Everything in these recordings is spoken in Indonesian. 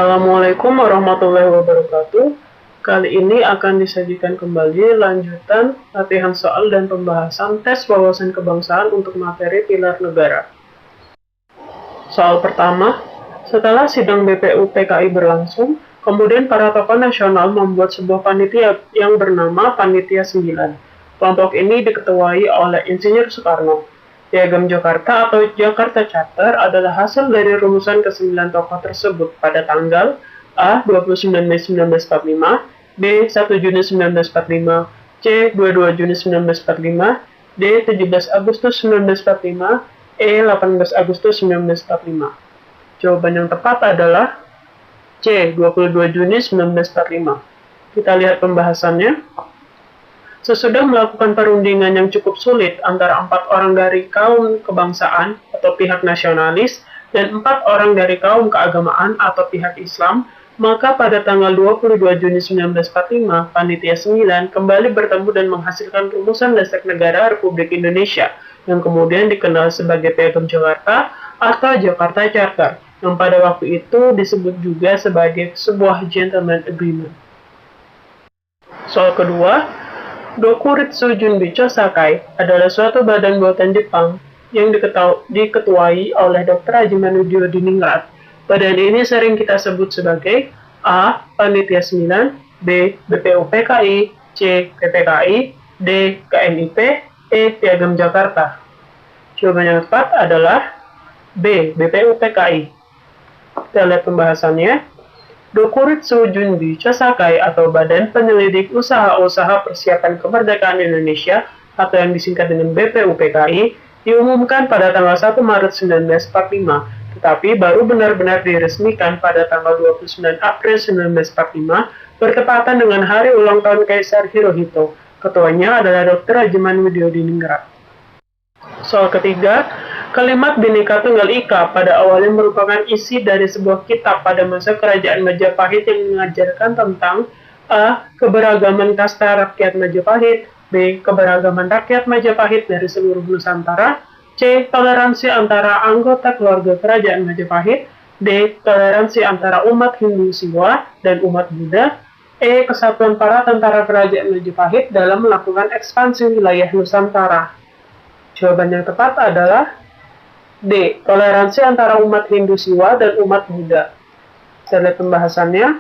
Assalamualaikum warahmatullahi wabarakatuh. Kali ini akan disajikan kembali lanjutan latihan soal dan pembahasan tes wawasan kebangsaan untuk materi pilar negara. Soal pertama, setelah sidang BPU PKI berlangsung, kemudian para tokoh nasional membuat sebuah panitia yang bernama Panitia 9. Kelompok ini diketuai oleh Insinyur Soekarno. Piagam Jakarta atau Jakarta Charter adalah hasil dari rumusan ke-9 tokoh tersebut pada tanggal A. 29 Mei 1945, B. 1 Juni 1945, C. 22 Juni 1945, D. 17 Agustus 1945, E. 18 Agustus 1945. Jawaban yang tepat adalah C. 22 Juni 1945. Kita lihat pembahasannya. Sesudah melakukan perundingan yang cukup sulit antara 4 orang dari kaum kebangsaan atau pihak nasionalis dan 4 orang dari kaum keagamaan atau pihak Islam, maka pada tanggal 22 Juni 1945, Panitia 9 kembali bertemu dan menghasilkan rumusan dasar negara Republik Indonesia yang kemudian dikenal sebagai Piagam Jakarta atau Jakarta Charter, yang pada waktu itu disebut juga sebagai sebuah gentleman agreement. Soal kedua, Dokuritsu Junbicho Sakai adalah suatu badan buatan Jepang yang diketuai oleh Dr. Haji Manudio Diningrat. Badan ini sering kita sebut sebagai A. Panitia 9, B. BPU PKI, C. PPKI, D. KNIP, E. Piagam Jakarta. Jawaban yang tepat adalah B. BPU PKI. Kita lihat pembahasannya. Dokuritsu Junbicho Sakai atau Badan Penyelidik Usaha-Usaha Persiapan Kemerdekaan Indonesia atau yang disingkat dengan BPU PKI diumumkan pada tanggal 1 Maret 1945, tetapi baru benar-benar diresmikan pada tanggal 29 April 1945 bertepatan dengan hari ulang tahun Kaisar Hirohito. Ketuanya adalah Dr. Haji Manudio Diningrat. Soal ketiga, kalimat Bhinneka Tunggal Ika pada awalnya merupakan isi dari sebuah kitab pada masa Kerajaan Majapahit yang mengajarkan tentang A. Keberagaman kasta rakyat Majapahit, B. Keberagaman rakyat Majapahit dari seluruh Nusantara, C. Toleransi antara anggota keluarga Kerajaan Majapahit, D. Toleransi antara umat Hindu Siwa dan umat Buddha, E. Kesatuan para tentara Kerajaan Majapahit dalam melakukan ekspansi wilayah Nusantara. Jawaban yang tepat adalah D. Toleransi antara umat Hindu Siwa dan umat Buddha. Kita lihat pembahasannya.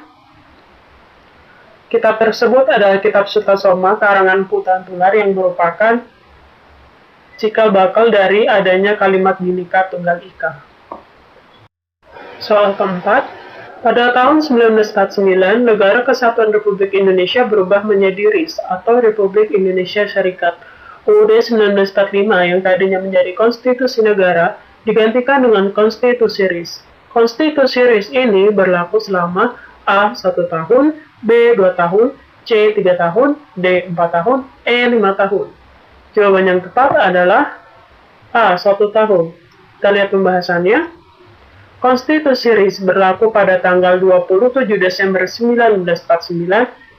Kitab tersebut adalah kitab Sutasoma karangan Putan Tular yang merupakan cikal bakal dari adanya kalimat Bhinneka Tunggal Ika. Soal keempat, pada tahun 1949, Negara Kesatuan Republik Indonesia berubah menjadi RIS atau Republik Indonesia Syarikat. UUD 1945 yang tadinya menjadi konstitusi negara digantikan dengan konstitusi RIS. Konstitusi RIS ini berlaku selama A. 1 tahun, B. 2 tahun, C. 3 tahun, D. 4 tahun, E. 5 tahun. Jawaban yang tepat adalah A. 1 tahun. Kita lihat pembahasannya. Konstitusi RIS berlaku pada tanggal 27 Desember 1949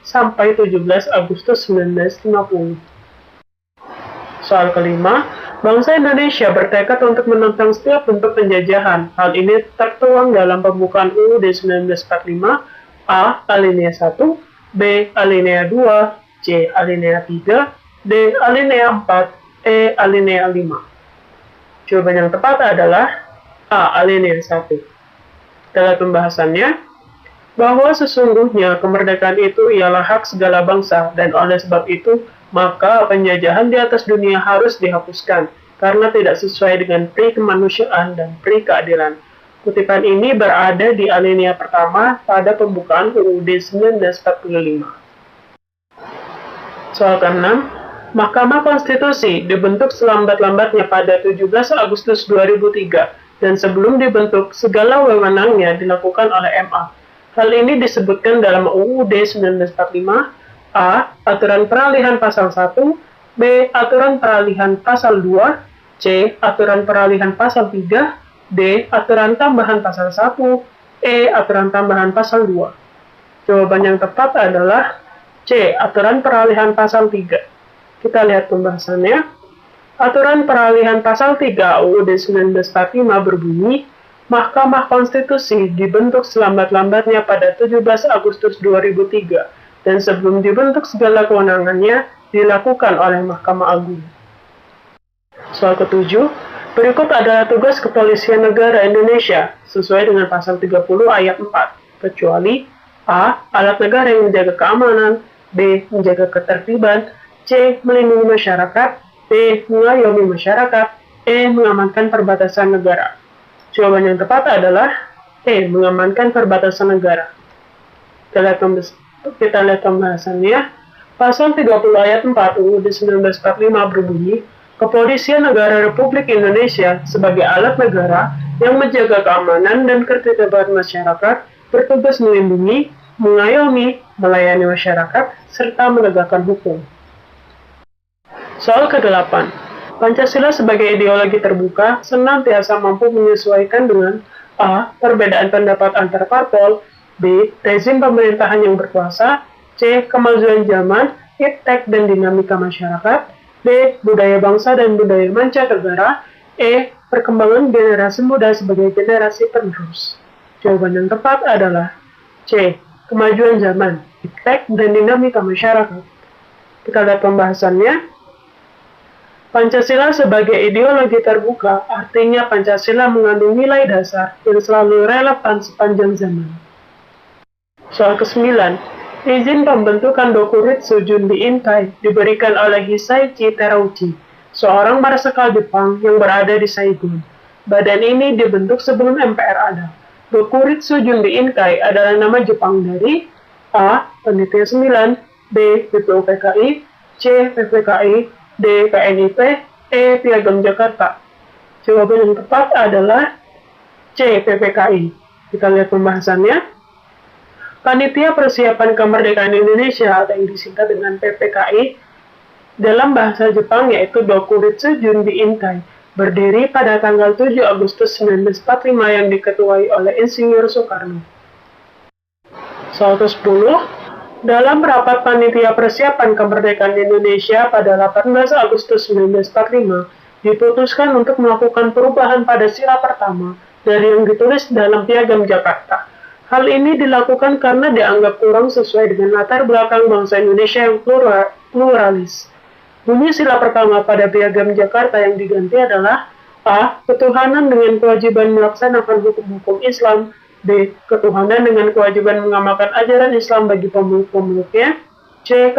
sampai 17 Agustus 1950. Soal kelima, bangsa Indonesia bertekad untuk menentang setiap bentuk penjajahan. Hal ini tertuang dalam pembukaan UUD 1945, A. Alinea 1, B. Alinea 2, C. Alinea 3, D. Alinea 4, E. Alinea 5. Jawaban yang tepat adalah A. Alinea 1. Kita lihat pembahasannya. Bahwa sesungguhnya kemerdekaan itu ialah hak segala bangsa, dan oleh sebab itu, maka penjajahan di atas dunia harus dihapuskan, karena tidak sesuai dengan pri kemanusiaan dan pri keadilan. Kutipan ini berada di alinea pertama pada pembukaan UUD 1945. Soal ke-6, Mahkamah Konstitusi dibentuk selambat-lambatnya pada 17 Agustus 2003, dan sebelum dibentuk, segala wewenangnya dilakukan oleh MA. Hal ini disebutkan dalam UUD 1945, A. Aturan peralihan pasal 1, B. Aturan peralihan pasal 2, C. Aturan peralihan pasal 3, D. Aturan tambahan pasal 1, E. Aturan tambahan pasal 2. Jawaban yang tepat adalah C. Aturan peralihan pasal 3. Kita lihat pembahasannya. Aturan peralihan pasal 3 UUD 1945 berbunyi, Mahkamah Konstitusi dibentuk selambat-lambatnya pada 17 Agustus 2003 dan sebelum dibentuk segala kewenangannya dilakukan oleh Mahkamah Agung. Soal ketujuh, berikut adalah tugas Kepolisian Negara Indonesia sesuai dengan pasal 30 ayat 4, kecuali A. Alat negara yang menjaga keamanan, B. Menjaga ketertiban, C. Melindungi masyarakat, D. Mengayomi masyarakat, E. Mengamankan perbatasan negara. Jawaban yang tepat adalah E. Mengamankan perbatasan negara. Kita lihat pembahasannya. Pasal 30 ayat 4 UUD 1945 berbunyi, Kepolisian Negara Republik Indonesia sebagai alat negara yang menjaga keamanan dan ketertiban masyarakat bertugas melindungi, mengayomi, melayani masyarakat, serta menegakkan hukum. Soal ke-8. Pancasila sebagai ideologi terbuka senantiasa mampu menyesuaikan dengan A. Perbedaan pendapat antar parpol, B. Rezim pemerintahan yang berkuasa, C. Kemajuan zaman, iptek dan dinamika masyarakat, D. Budaya bangsa dan budaya mancanegara, E. Perkembangan generasi muda sebagai generasi penerus. Jawaban yang tepat adalah C. Kemajuan zaman, iptek dan dinamika masyarakat. Kita lihat pembahasannya. Pancasila sebagai ideologi terbuka artinya Pancasila mengandung nilai dasar yang selalu relevan sepanjang zaman. Soal ke-9. Izin pembentukan Dokuritsu Junbi Inkai diberikan oleh Hisaichi Terauchi, seorang marsekal Jepang yang berada di Saigon. Badan ini dibentuk sebelum MPR ada. Dokuritsu Junbi Inkai adalah nama Jepang dari A. Panitia 9, B. BPUPKI, C. PPKI, D. KNIP, E. Piagam Jakarta. Jawaban yang tepat adalah C. PPKI. Kita lihat pembahasannya. Panitia Persiapan Kemerdekaan Indonesia atau yang disingkat dengan PPKI dalam bahasa Jepang yaitu Dokuritsu Junbi Inkai berdiri pada tanggal 7 Agustus 1945 yang diketuai oleh Insinyur Soekarno. Soal ke-10. Dalam rapat Panitia Persiapan Kemerdekaan Indonesia pada 18 Agustus 1945, diputuskan untuk melakukan perubahan pada sila pertama dari yang ditulis dalam Piagam Jakarta. Hal ini dilakukan karena dianggap kurang sesuai dengan latar belakang bangsa Indonesia yang pluralis. Bunyi sila pertama pada Piagam Jakarta yang diganti adalah A. Ketuhanan dengan kewajiban melaksanakan hukum-hukum Islam, B. Ketuhanan dengan kewajiban mengamalkan ajaran Islam bagi pemeluk-pemeluknya, C.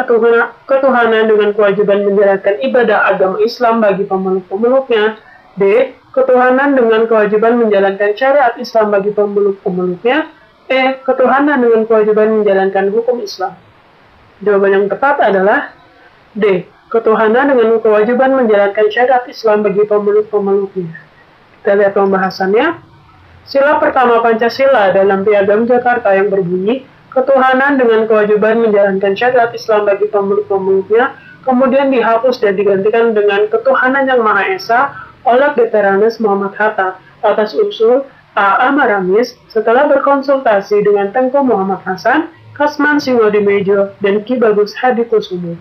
Ketuhanan dengan kewajiban menjalankan ibadah agama Islam bagi pemeluk-pemeluknya, D. Ketuhanan dengan kewajiban menjalankan syariat Islam bagi pemeluk-pemeluknya, E. Ketuhanan dengan kewajiban menjalankan hukum Islam. Jawaban yang tepat adalah D. Ketuhanan dengan kewajiban menjalankan syariat Islam bagi pemeluk-pemeluknya. Kita lihat pembahasannya. Sila pertama Pancasila dalam Piagam Jakarta yang berbunyi, ketuhanan dengan kewajiban menjalankan syariat Islam bagi pemeluk-pemeluknya, kemudian dihapus dan digantikan dengan ketuhanan yang Maha Esa oleh Veteranus Muhammad Hatta atas usul A. Maramis setelah berkonsultasi dengan Tengku Muhammad Hasan, Kasman Singodimejo, dan Ki Bagus Hadikusumo.